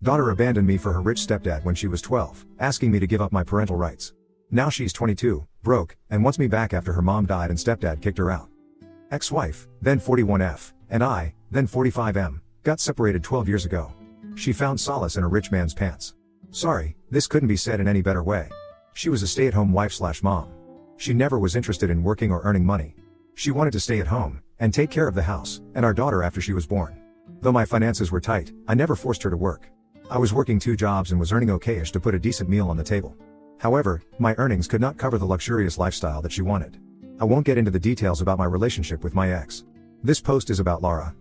Daughter abandoned me for her rich stepdad when she was 12, asking me to give up my parental rights. Now she's 22, broke, and wants me back after her mom died and stepdad kicked her out. Ex-wife, then 41F, and I, then 45M, got separated 12 years ago. She found solace in a rich man's pants. Sorry, this couldn't be said in any better way. She was a stay-at-home wife/mom. She never was interested in working or earning money. She wanted to stay at home, and take care of the house, and our daughter after she was born. Though my finances were tight, I never forced her to work. I was working 2 jobs and was earning okay-ish to put a decent meal on the table. However, my earnings could not cover the luxurious lifestyle that she wanted. I won't get into the details about my relationship with my ex. This post is about Laura.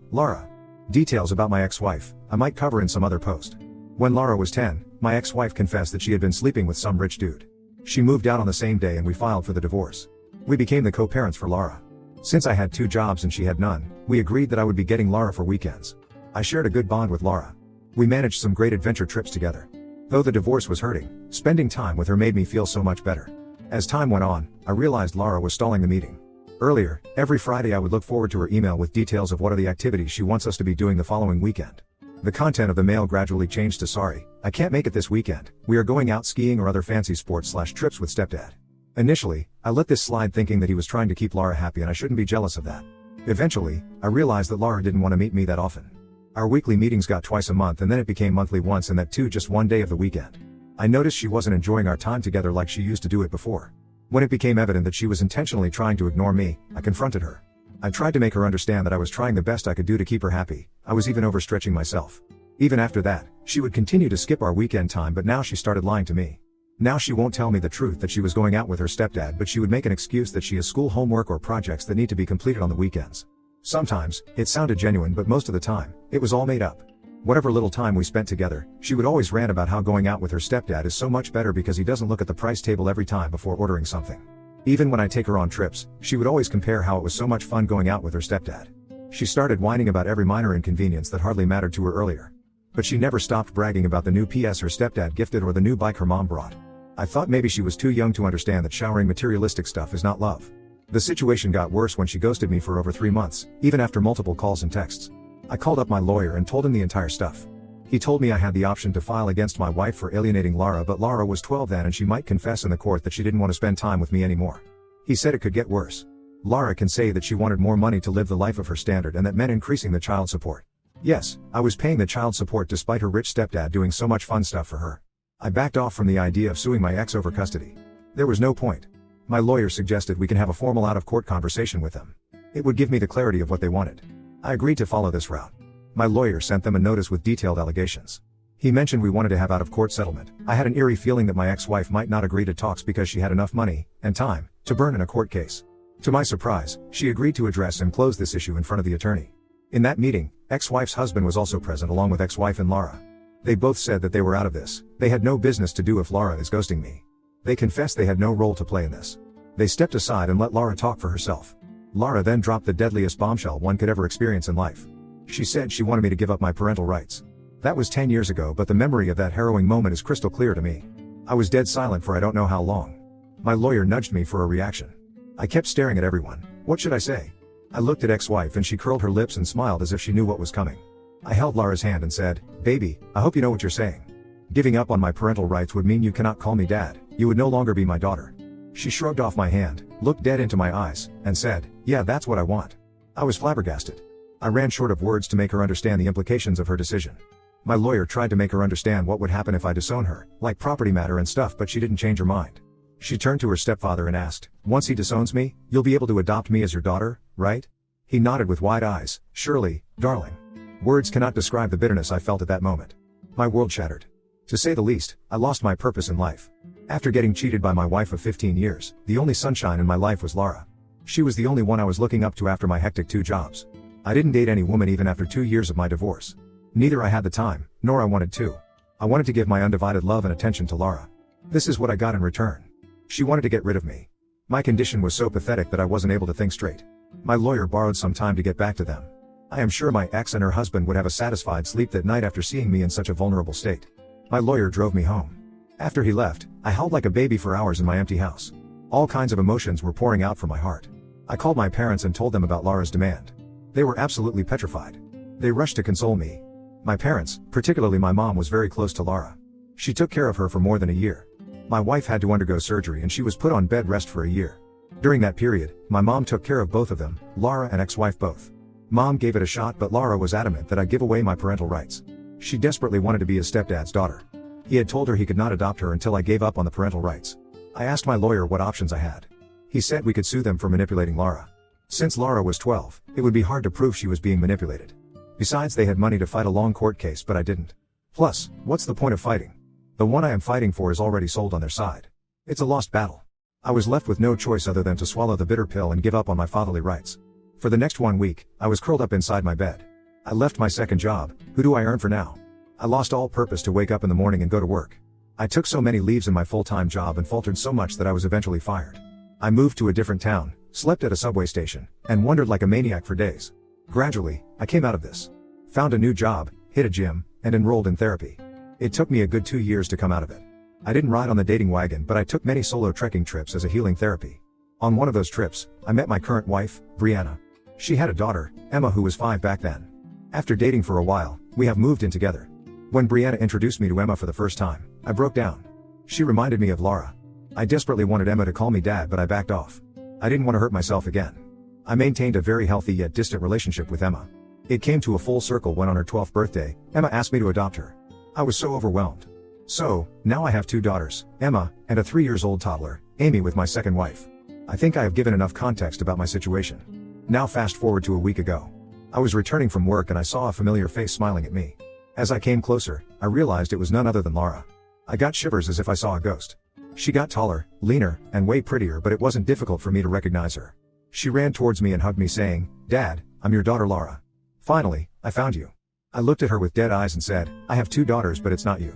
Details about my ex-wife, I might cover in some other post. When Laura was 10, my ex-wife confessed that she had been sleeping with some rich dude. She moved out on the same day and we filed for the divorce. We became the co-parents for Laura. Since I had 2 jobs and she had none, we agreed that I would be getting Laura for weekends. I shared a good bond with Laura. We managed some great adventure trips together. Though the divorce was hurting, spending time with her made me feel so much better. As time went on, I realized Laura was stalling the meeting. Earlier, every Friday I would look forward to her email with details of what are the activities she wants us to be doing the following weekend. The content of the mail gradually changed to sorry, I can't make it this weekend, we are going out skiing or other fancy sports/trips with stepdad. Initially, I let this slide thinking that he was trying to keep Laura happy and I shouldn't be jealous of that. Eventually, I realized that Laura didn't want to meet me that often. Our weekly meetings got twice a month and then it became monthly once and that too just one day of the weekend. I noticed she wasn't enjoying our time together like she used to do it before. When it became evident that she was intentionally trying to ignore me, I confronted her. I tried to make her understand that I was trying the best I could do to keep her happy. I was even overstretching myself. Even after that, she would continue to skip our weekend time, but now she started lying to me. Now she won't tell me the truth that she was going out with her stepdad, but she would make an excuse that she has school homework or projects that need to be completed on the weekends. Sometimes, it sounded genuine, but most of the time, it was all made up. Whatever little time we spent together, she would always rant about how going out with her stepdad is so much better because he doesn't look at the price table every time before ordering something. Even when I take her on trips, she would always compare how it was so much fun going out with her stepdad. She started whining about every minor inconvenience that hardly mattered to her earlier. But she never stopped bragging about the new PS her stepdad gifted or the new bike her mom brought. I thought maybe she was too young to understand that showering materialistic stuff is not love. The situation got worse when she ghosted me for over 3 months, even after multiple calls and texts. I called up my lawyer and told him the entire stuff. He told me I had the option to file against my wife for alienating Laura, but Laura was 12 then and she might confess in the court that she didn't want to spend time with me anymore. He said it could get worse. Laura can say that she wanted more money to live the life of her standard and that meant increasing the child support. Yes, I was paying the child support despite her rich stepdad doing so much fun stuff for her. I backed off from the idea of suing my ex over custody. There was no point. My lawyer suggested we can have a formal out-of-court conversation with them. It would give me the clarity of what they wanted. I agreed to follow this route. My lawyer sent them a notice with detailed allegations. He mentioned we wanted to have out-of-court settlement. I had an eerie feeling that my ex-wife might not agree to talks because she had enough money, and time, to burn in a court case. To my surprise, she agreed to address and close this issue in front of the attorney. In that meeting, ex-wife's husband was also present along with ex-wife and Laura. They both said that they were out of this. They had no business to do if Laura is ghosting me. They confessed they had no role to play in this. They stepped aside and let Laura talk for herself. Laura then dropped the deadliest bombshell one could ever experience in life. She said she wanted me to give up my parental rights. That was 10 years ago, but the memory of that harrowing moment is crystal clear to me. I was dead silent for I don't know how long. My lawyer nudged me for a reaction. I kept staring at everyone. What should I say? I looked at ex-wife and she curled her lips and smiled as if she knew what was coming. I held Laura's hand and said, "Baby, I hope you know what you're saying. Giving up on my parental rights would mean you cannot call me dad, you would no longer be my daughter." She shrugged off my hand, looked dead into my eyes, and said, "Yeah, that's what I want." I was flabbergasted. I ran short of words to make her understand the implications of her decision. My lawyer tried to make her understand what would happen if I disown her, like property matter and stuff, but she didn't change her mind. She turned to her stepfather and asked, "Once he disowns me, you'll be able to adopt me as your daughter, right?" He nodded with wide eyes. "Surely, darling." Words cannot describe the bitterness I felt at that moment. My world shattered. To say the least, I lost my purpose in life. After getting cheated by my wife of 15 years, the only sunshine in my life was Laura. She was the only one I was looking up to after my hectic 2 jobs. I didn't date any woman even after 2 years of my divorce. Neither I had the time, nor I wanted to. I wanted to give my undivided love and attention to Laura. This is what I got in return. She wanted to get rid of me. My condition was so pathetic that I wasn't able to think straight. My lawyer borrowed some time to get back to them. I am sure my ex and her husband would have a satisfied sleep that night after seeing me in such a vulnerable state. My lawyer drove me home. After he left, I howled like a baby for hours in my empty house. All kinds of emotions were pouring out from my heart. I called my parents and told them about Laura's demand. They were absolutely petrified. They rushed to console me. My parents, particularly my mom, was very close to Laura. She took care of her for more than a year. My wife had to undergo surgery and she was put on bed rest for a year. During that period, my mom took care of both of them, Laura and ex-wife both. Mom gave it a shot, but Laura was adamant that I give away my parental rights. She desperately wanted to be his stepdad's daughter. He had told her he could not adopt her until I gave up on the parental rights. I asked my lawyer what options I had. He said we could sue them for manipulating Laura. Since Laura was 12, it would be hard to prove she was being manipulated. Besides, they had money to fight a long court case, but I didn't. Plus, what's the point of fighting? The one I am fighting for is already sold on their side. It's a lost battle. I was left with no choice other than to swallow the bitter pill and give up on my fatherly rights. For the next 1 week, I was curled up inside my bed. I left my second job. Who do I earn for now? I lost all purpose to wake up in the morning and go to work. I took so many leaves in my full-time job and faltered so much that I was eventually fired. I moved to a different town, slept at a subway station, and wandered like a maniac for days. Gradually, I came out of this. Found a new job, hit a gym, and enrolled in therapy. It took me a good 2 years to come out of it. I didn't ride on the dating wagon, but I took many solo trekking trips as a healing therapy. On one of those trips, I met my current wife, Brianna. She had a daughter, Emma, who was 5 back then. After dating for a while, we have moved in together. When Brianna introduced me to Emma for the first time, I broke down. She reminded me of Laura. I desperately wanted Emma to call me dad, but I backed off. I didn't want to hurt myself again. I maintained a very healthy yet distant relationship with Emma. It came to a full circle when on her 12th birthday, Emma asked me to adopt her. I was so overwhelmed. So, now I have 2 daughters, Emma, and a 3-year-old toddler, Amy, with my second wife. I think I have given enough context about my situation. Now fast forward to a week ago. I was returning from work and I saw a familiar face smiling at me. As I came closer, I realized it was none other than Laura. I got shivers as if I saw a ghost. She got taller, leaner, and way prettier, but it wasn't difficult for me to recognize her. She ran towards me and hugged me, saying, "Dad, I'm your daughter Laura. Finally, I found you." I looked at her with dead eyes and said, "I have 2 daughters, but it's not you."